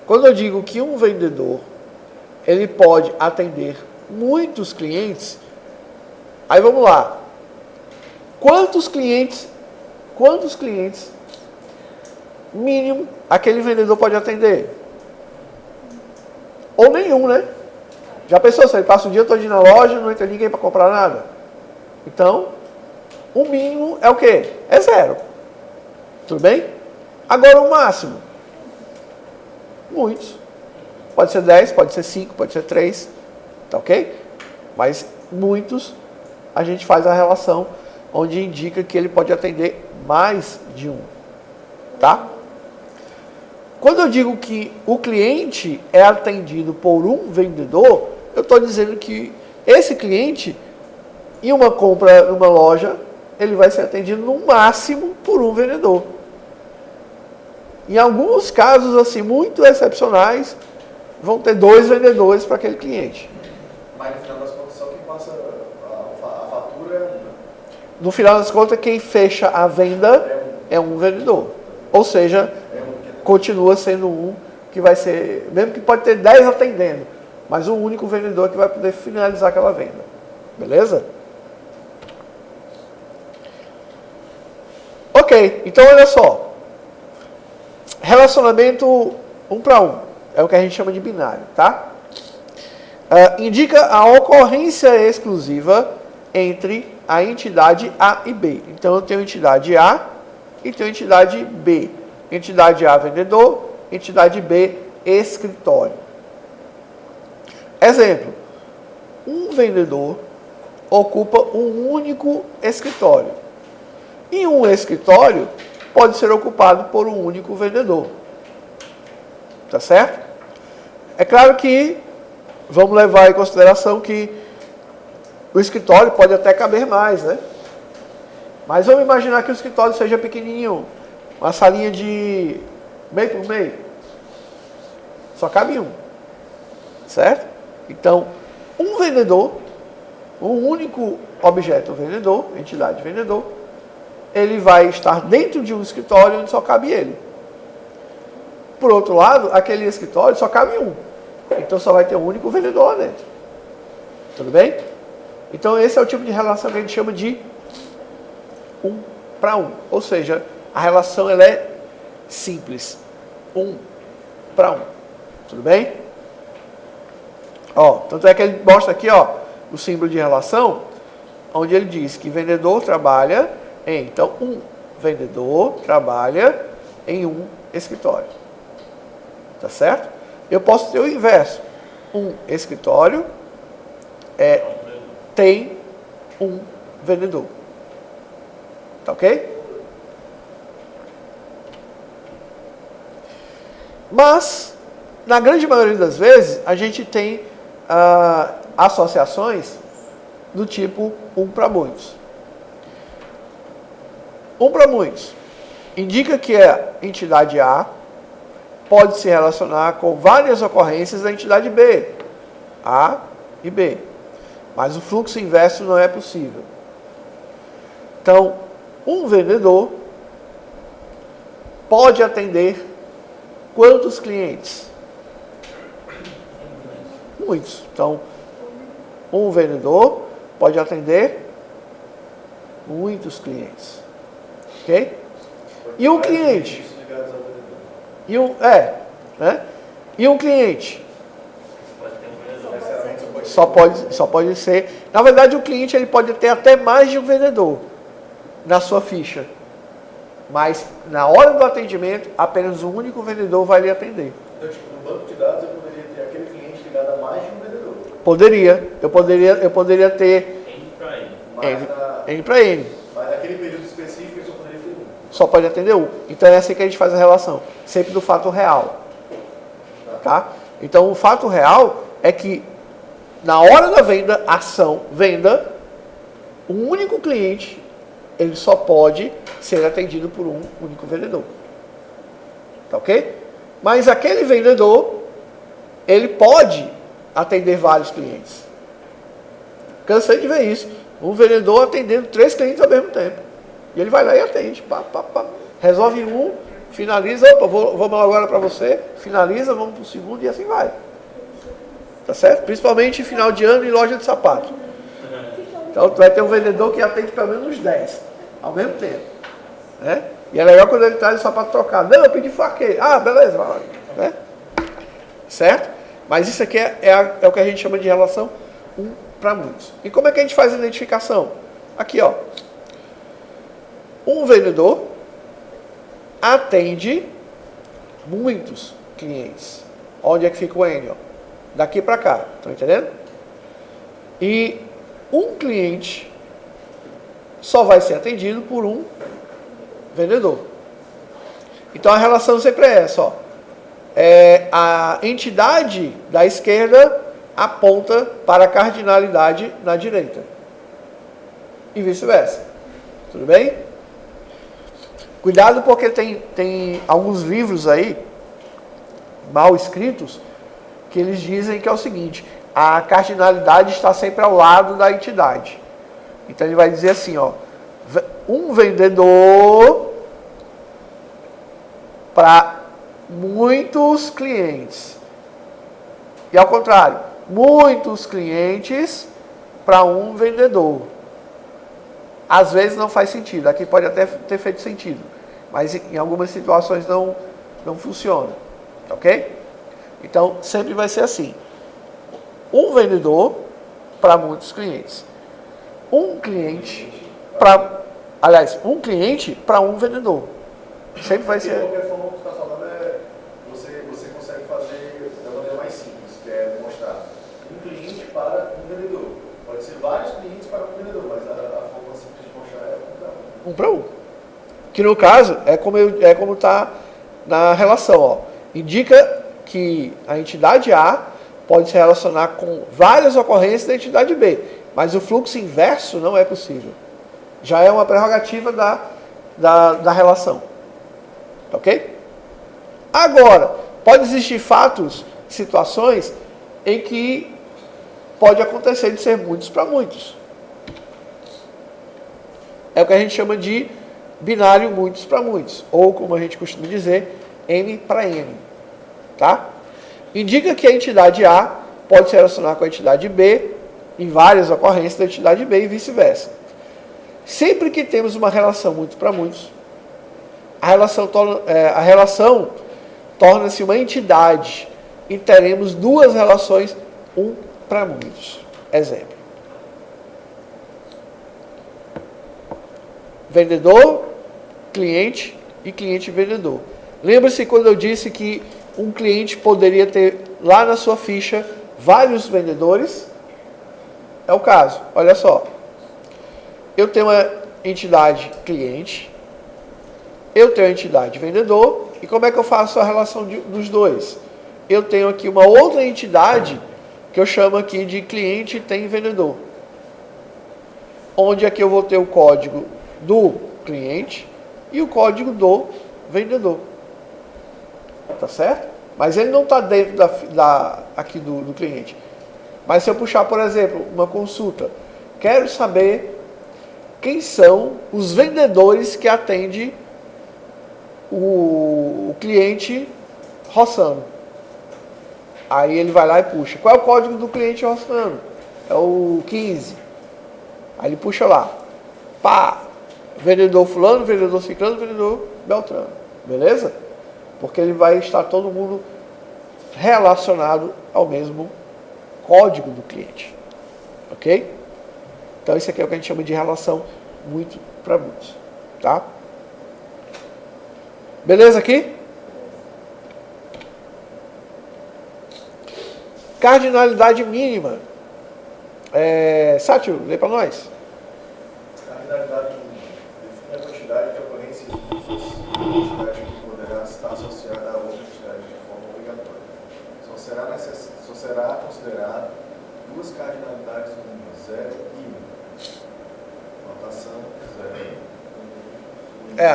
quando eu digo que um vendedor ele pode atender muitos clientes, aí vamos lá. Quantos clientes mínimo aquele vendedor pode atender? Ou nenhum, né? Já pensou, se ele passa o dia todo na loja, não entra ninguém para comprar nada? Então, o mínimo é o quê? É 0. Tudo bem? Agora o máximo. Muitos. Pode ser 10, pode ser 5, pode ser 3. Tá ok? Mas muitos, a gente faz a relação onde indica que ele pode atender mais de um. Tá? Quando eu digo que o cliente é atendido por um vendedor, eu estou dizendo que esse cliente, em uma compra numa loja, ele vai ser atendido no máximo por um vendedor. Em alguns casos, assim, muito excepcionais, vão ter 2 vendedores para aquele cliente. Mas no final das contas, só quem passa a fatura é um, né? No final das contas, quem fecha a venda é um vendedor. Ou seja, continua sendo um que vai ser, mesmo que pode ter 10 atendendo, mas um único vendedor que vai poder finalizar aquela venda. Beleza? Ok, então olha só. Relacionamento 1 para 1. É o que a gente chama de binário, tá? Indica a ocorrência exclusiva entre a entidade A e B. Então eu tenho entidade A e tenho entidade B. Entidade A, vendedor. Entidade B, escritório. Exemplo. Um vendedor ocupa um único escritório. E um escritório pode ser ocupado por um único vendedor. Tá certo? É claro que vamos levar em consideração que o escritório pode até caber mais, né? Mas vamos imaginar que o escritório seja pequenininho, uma salinha de meio por meio. Só cabe um. Certo? Então, um vendedor, um único objeto vendedor, entidade vendedor, ele vai estar dentro de um escritório onde só cabe ele. Por outro lado, aquele escritório só cabe um. Então só vai ter um único vendedor lá dentro. Tudo bem? Então esse é o tipo de relação que a gente chama de 1 para 1. Ou seja, a relação ela é simples. 1 para 1. Tudo bem? Ó, tanto é que ele mostra aqui, ó, o símbolo de relação, onde ele diz que vendedor trabalha em, então, um vendedor trabalha em um escritório. Tá certo? Eu posso ter o inverso. Um escritório tem um vendedor. Tá ok? Mas, na grande maioria das vezes, a gente tem associações do tipo 1 para muitos. 1 para muitos indica que a entidade A pode se relacionar com várias ocorrências da entidade B, A e B. Mas o fluxo inverso não é possível. Então, um vendedor pode atender quantos clientes? Muitos. Então, um vendedor pode atender muitos clientes. Ok? E um cliente? E um cliente? Só pode ser. Na verdade, o cliente ele pode ter até mais de um vendedor na sua ficha. Mas na hora do atendimento, apenas um único vendedor vai lhe atender. Então, tipo, no banco de dados eu poderia ter aquele cliente ligado a mais de um vendedor. Poderia. Eu poderia ter N para N. Mas naquele período específico eu só poderia ter um. Só pode atender um. Então é assim que a gente faz a relação. Sempre do fato real. Tá? Então o fato real é que na hora da venda, venda, um único cliente, ele só pode ser atendido por um único vendedor. Tá ok? Mas aquele vendedor, ele pode atender vários clientes. Cansei de ver isso. Um vendedor atendendo 3 clientes ao mesmo tempo. E ele vai lá e atende. Resolve um, finaliza, opa, vamos agora para você, finaliza, vamos para o segundo e assim vai. Tá certo? Principalmente em final de ano e loja de sapato. Então tu vai ter um vendedor que atende pelo menos 10 ao mesmo tempo. Né? E é legal quando ele traz o sapato trocado. Não, eu pedi faqueiro. Ah, beleza, vai lá. Né? Certo? Mas isso aqui é o que a gente chama de relação 1 para muitos. E como é que a gente faz a identificação? Aqui, ó. Um vendedor atende muitos clientes. Onde é que fica o N? Ó? Daqui para cá. Estão entendendo? E um cliente só vai ser atendido por um vendedor. Então a relação sempre é essa, ó. a entidade da esquerda aponta para a cardinalidade na direita. E vice-versa. Tudo bem? Cuidado porque tem alguns livros aí, mal escritos, que eles dizem que é o seguinte: a cardinalidade está sempre ao lado da entidade. Então ele vai dizer assim, ó, um vendedor para muitos clientes. E ao contrário, muitos clientes para um vendedor. Às vezes não faz sentido, aqui pode até ter feito sentido, mas em algumas situações não funciona, ok? Então sempre vai ser assim, um vendedor para muitos clientes, um cliente para um vendedor, sempre vai ser. De qualquer forma, o que você está falando você consegue fazer da maneira mais simples, que é mostrar um cliente para um vendedor. Pode ser vários clientes para um vendedor, mas a forma simples de mostrar é um para um. Um. Que no caso é como está na relação, ó. Indica que a entidade A pode se relacionar com várias ocorrências da entidade B, mas o fluxo inverso não é possível. Já é uma prerrogativa da relação. Ok? Agora, pode existir fatos, situações em que pode acontecer de ser muitos para muitos. É o que a gente chama de binário muitos para muitos, ou como a gente costuma dizer, N para N. Tá? Indica que a entidade A pode se relacionar com a entidade B em várias ocorrências da entidade B e vice-versa. Sempre que temos uma relação muito para muitos, a relação torna-se uma entidade e teremos duas relações, um para muitos. Exemplo. Vendedor, cliente e cliente-vendedor. Lembra-se quando eu disse que um cliente poderia ter lá na sua ficha vários vendedores? É o caso. Olha só. Eu tenho uma entidade cliente, eu tenho a entidade vendedor, e como é que eu faço a relação dos dois? Eu tenho aqui uma outra entidade que eu chamo aqui de cliente tem vendedor. Onde aqui eu vou ter o código do cliente e o código do vendedor. Tá certo? Mas ele não está dentro aqui do cliente. Mas se eu puxar, por exemplo, uma consulta, quero saber quem são os vendedores que atendem o cliente Rossano. Aí ele vai lá e puxa. Qual é o código do cliente Rossano? É o 15. Aí ele puxa lá. Pá! Vendedor fulano, vendedor ciclano, vendedor beltrano. Beleza? Porque ele vai estar todo mundo relacionado ao mesmo código do cliente. Ok? Então isso aqui é o que a gente chama de relação muito para muitos. Tá? Beleza aqui? Cardinalidade mínima. Sátiro, lê para nós. Cardinalidade mínima. Define a quantidade de ocorrências difíceis de uma entidade que poderá estar associada a outra entidade de forma obrigatória. Só será considerado duas cardinalidades mínimas, 0 e 1. Notação 0.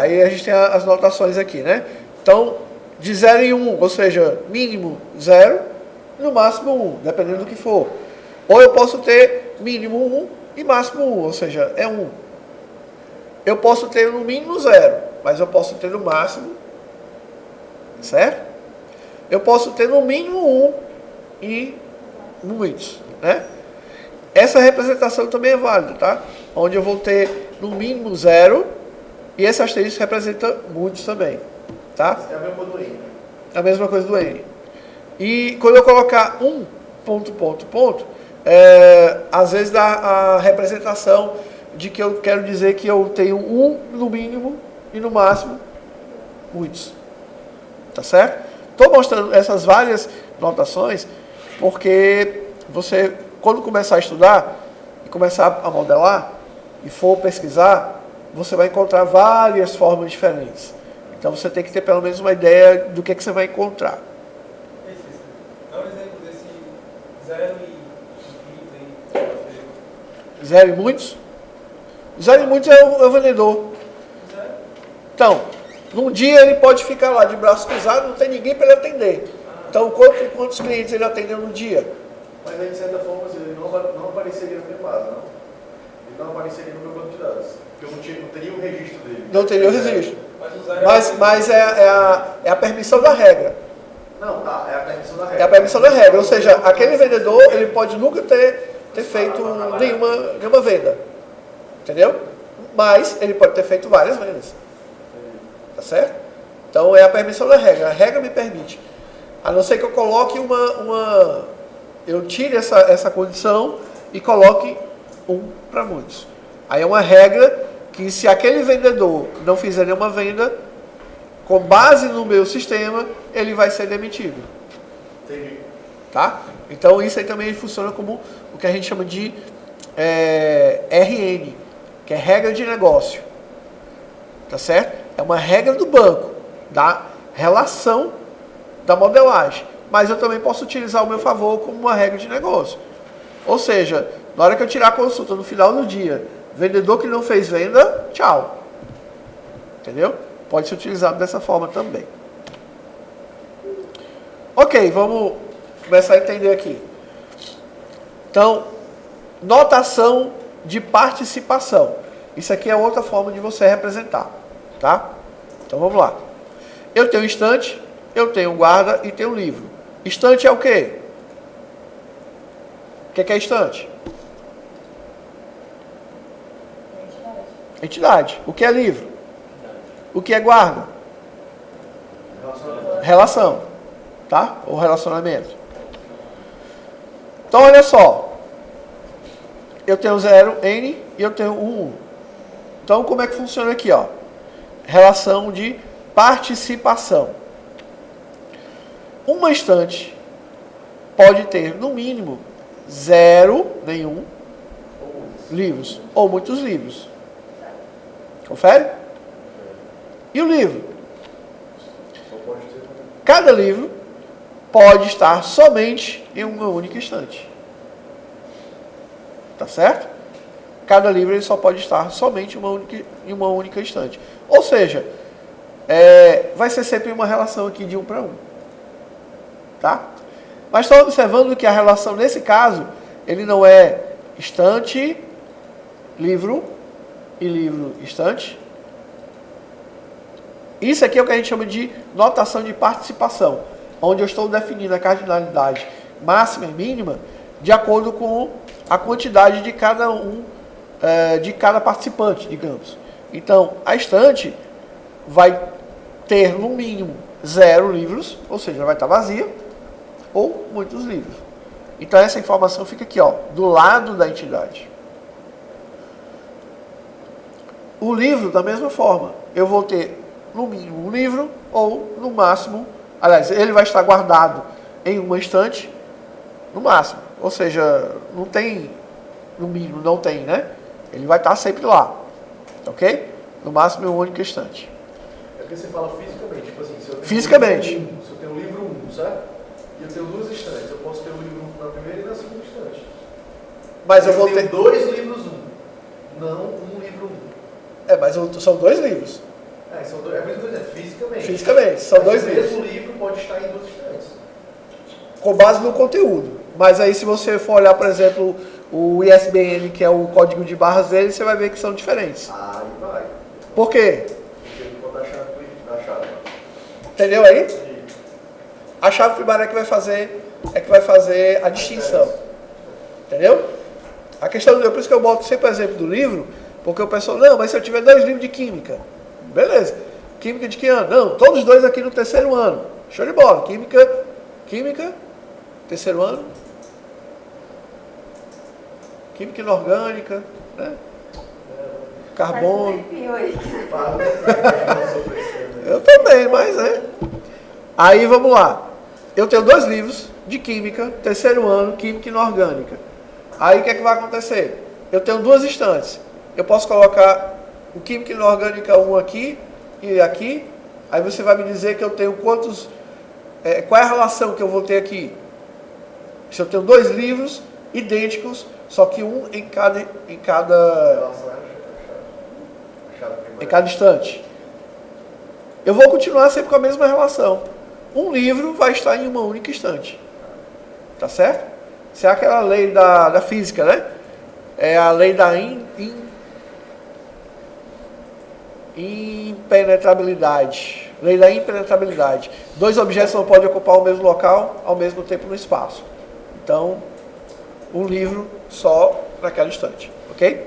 Aí a gente tem as notações aqui, né? Então, de 0 e 1, ou seja, mínimo 0, no máximo 1, dependendo do que for. Ou eu posso ter mínimo 1 e máximo 1, ou seja, é 1. Eu posso ter no mínimo 0, mas eu posso ter no máximo, certo? Eu posso ter no mínimo 1 e muitos, né? Essa representação também é válida, tá? Onde eu vou ter no mínimo 0 e esse asterisco representa muitos também, tá? É a mesma coisa do N. A mesma coisa do N. E quando eu colocar ponto, às vezes dá a representação de que eu quero dizer que eu tenho 1 no mínimo e no máximo muitos. Tá certo? Estou mostrando essas várias notações porque você, quando começar a estudar e começar a modelar e for pesquisar, você vai encontrar várias formas diferentes. Então você tem que ter pelo menos uma ideia do que você vai encontrar. Zero e item. Zero e muitos? Zero e muitos é o vendedor. Zero. Então, num dia ele pode ficar lá de braço cruzado, não tem ninguém para ele atender. Então, quantos clientes ele atendeu no dia? Mas aí, de certa forma, assim, ele não apareceria na minha base, não? Ele não apareceria no meu banco de dados. Porque eu não teria o registro dele. Não teria o registro. Mas o zero Mas é a permissão da regra. Não, tá, é a permissão da regra. É a permissão da regra. Ou seja, aquele vendedor, ele pode nunca ter feito nenhuma venda. Entendeu? Mas ele pode ter feito várias vendas. Tá certo? Então é a permissão da regra. A regra me permite. A não ser que eu coloque eu tire essa condição e coloque para muitos. Aí é uma regra que se aquele vendedor não fizer nenhuma venda, com base no meu sistema, ele vai ser demitido. Entendi. Tá? Então isso aí também funciona como o que a gente chama de RN, que é regra de negócio. Tá certo? É uma regra do banco, da relação da modelagem. Mas eu também posso utilizar ao meu favor como uma regra de negócio. Ou seja, na hora que eu tirar a consulta no final do dia, vendedor que não fez venda, tchau. Entendeu? Pode ser utilizado dessa forma também. Ok, vamos começar a entender aqui. Então, notação de participação. Isso aqui é outra forma de você representar. Tá? Então vamos lá. Eu tenho estante, eu tenho guarda e tenho livro. Estante é o quê? O que é estante? Entidade. O que é livro? O que é guarda? Relação. Tá? Ou relacionamento. Então olha só. Eu tenho 0, N, e eu tenho 1. Então como é que funciona aqui? Ó? Relação de participação. Uma estante pode ter, no mínimo, 0, nenhum, livros, ou muitos livros. Confere? E o livro? Cada livro pode estar somente em uma única estante. Tá certo? Cada livro ele só pode estar somente em uma única estante. Ou seja, vai ser sempre uma relação aqui de 1 para 1. Tá? Mas estou observando que a relação, nesse caso, ele não é estante, livro e livro, estante. Isso aqui é o que a gente chama de notação de participação, onde eu estou definindo a cardinalidade máxima e mínima de acordo com a quantidade de cada de cada participante, digamos. Então, a estante vai ter no mínimo 0 livros, ou seja, vai estar vazia, ou muitos livros. Então essa informação fica aqui, ó, do lado da entidade. O livro, da mesma forma, eu vou ter no mínimo um livro, ou no máximo, aliás, ele vai estar guardado em uma estante, no máximo. Ou seja, não tem, no mínimo, não tem, né? Ele vai estar sempre lá, ok? No máximo em uma única estante. É porque você fala fisicamente, tipo assim, se eu tenho Fisicamente. se eu tenho o livro 1, certo? E eu tenho 2 estantes, eu posso ter o livro 1 na primeira e na segunda estante. Mas eu vou tenho ter... 2 livros 1, não um livro 1. mas são 2 livros. São dois, é a mesma coisa, fisicamente. Fisicamente, são 2 o livros. mesmo livro pode estar em 2 estantes. Com base no conteúdo. Mas aí se você for olhar, por exemplo, o ISBN, que é o código de barras dele, você vai ver que são diferentes. Aí vai. Por quê? Porque ele pode dar a chave. Entendeu aí? A chave primária é que vai fazer a distinção. Entendeu? A questão, por isso que eu boto sempre o exemplo do livro, porque o pessoal, não, mas se eu tiver 2 livros de química, beleza. Química de que ano? Não, todos 2 aqui no 3º ano. Show de bola. Química, 3º ano. Química inorgânica, né? Carbono. Eu também, mas Aí vamos lá. Eu tenho 2 livros de química, 3º ano, química inorgânica. Aí o que é que vai acontecer? Eu tenho 2 estantes. Eu posso colocar o química inorgânica 1 aqui e aqui. Aí você vai me dizer que eu tenho quantos... qual é a relação que eu vou ter aqui? Se eu tenho dois livros idênticos, só que um em cada Relação é achado primário. em cada estante. Eu vou continuar sempre com a mesma relação. Um livro vai estar em uma única estante. Tá certo? Isso é aquela lei da física, né? É a lei da impenetrabilidade. Lei da impenetrabilidade. Dois objetos não podem ocupar o mesmo local ao mesmo tempo no espaço. Então, um livro só naquela estante. Ok?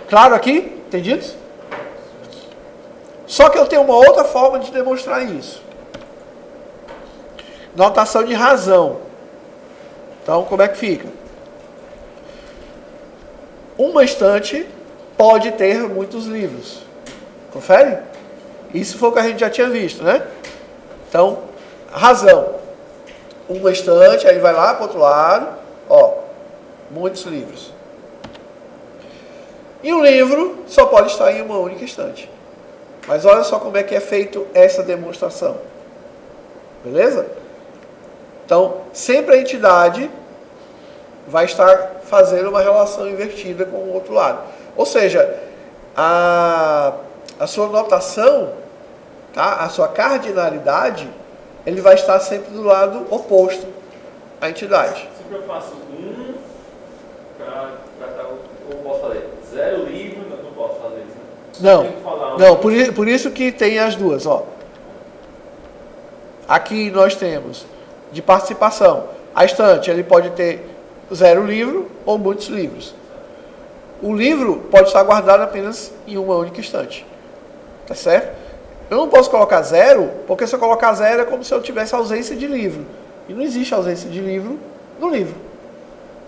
Claro aqui? Entendido? Só que eu tenho uma outra forma de demonstrar isso. Notação de razão. Então, como é que fica? Uma estante pode ter muitos livros. Confere? Isso foi o que a gente já tinha visto, né? Então, razão. Uma estante, aí vai lá para o outro lado, ó, muitos livros. E um livro só pode estar em uma única estante. Mas olha só como é que é feito essa demonstração. Beleza? Então, sempre a entidade vai estar fazendo uma relação invertida com o outro lado. Ou seja, a sua notação, tá? A sua cardinalidade, ele vai estar sempre do lado oposto à entidade. Se eu faço eu posso fazer 0 livro, não posso fazer isso. Não, por isso que tem as duas, ó. Aqui nós temos de participação. A estante, ele pode ter 0 livro ou muitos livros. O livro pode estar guardado apenas em uma única estante. Tá certo? Eu não posso colocar 0, porque se eu colocar 0 é como se eu tivesse ausência de livro. E não existe ausência de livro no livro.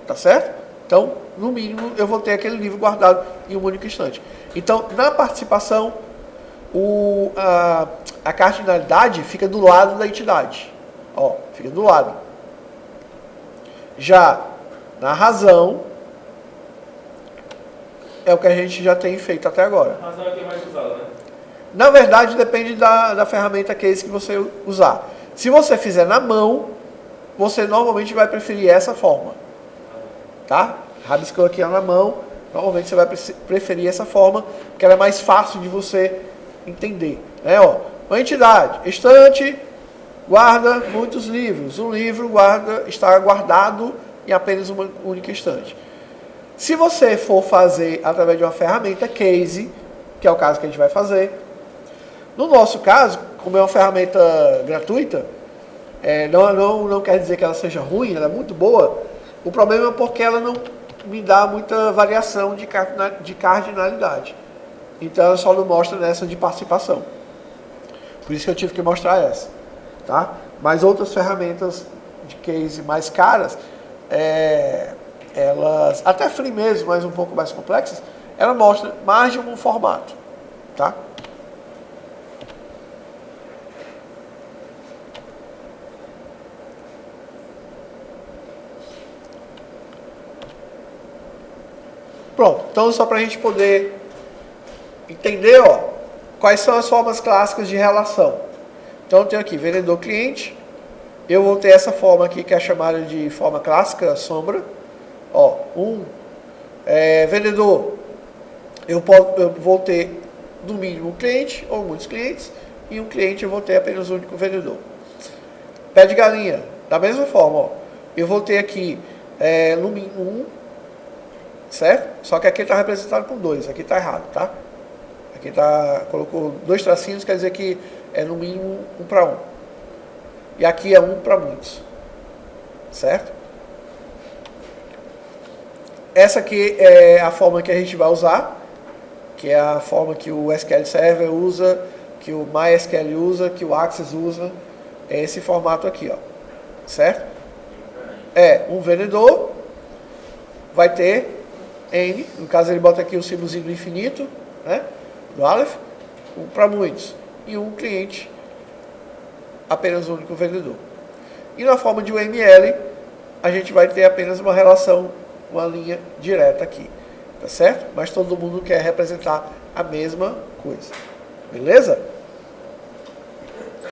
Tá certo? Então, no mínimo, eu vou ter aquele livro guardado em uma única estante. Então, na participação, a cardinalidade fica do lado da entidade. Ó, fica do lado. Já na razão, é o que a gente já tem feito até agora. A razão é quem mais usada, né? Na verdade, depende da ferramenta case que você usar. Se você fizer na mão, você normalmente vai preferir essa forma. Tá? Rabiscou aqui na mão, normalmente você vai preferir essa forma, porque ela é mais fácil de você entender. Né? Ó, uma entidade, estante, guarda muitos livros. Um livro está guardado em apenas uma única estante. Se você for fazer através de uma ferramenta case, que é o caso que a gente vai fazer, no nosso caso, como é uma ferramenta gratuita, não quer dizer que ela seja ruim, ela é muito boa. O problema é porque ela não me dá muita variação de cardinalidade. Então ela só não mostra nessa de participação. Por isso que eu tive que mostrar essa. Tá? Mas outras ferramentas de case mais caras, elas, até free mesmo, mas um pouco mais complexas, ela mostra mais de um formato. Tá? Pronto, então só para a gente poder entender, ó, quais são as formas clássicas de relação. Então eu tenho aqui vendedor-cliente, eu vou ter essa forma aqui que é chamada de forma clássica, sombra. Ó, vendedor, eu vou ter no mínimo um cliente ou muitos clientes, e um cliente eu vou ter apenas um único vendedor. Pé de galinha, da mesma forma, ó, eu vou ter aqui no mínimo um, certo? Só que aqui está representado por 2, aqui está errado, tá? Aqui colocou 2 tracinhos, quer dizer que é no mínimo 1 para 1. E aqui é 1 para muitos, certo? Essa aqui é a forma que a gente vai usar, que é a forma que o SQL Server usa, que o MySQL usa, que o Access usa. É esse formato aqui, ó, certo? Um vendedor vai ter N, no caso ele bota aqui o símbolozinho do infinito, né, do Aleph, para muitos, e um cliente, apenas um único vendedor. E na forma de UML, a gente vai ter apenas uma relação, uma linha direta aqui, tá certo? Mas todo mundo quer representar a mesma coisa, beleza?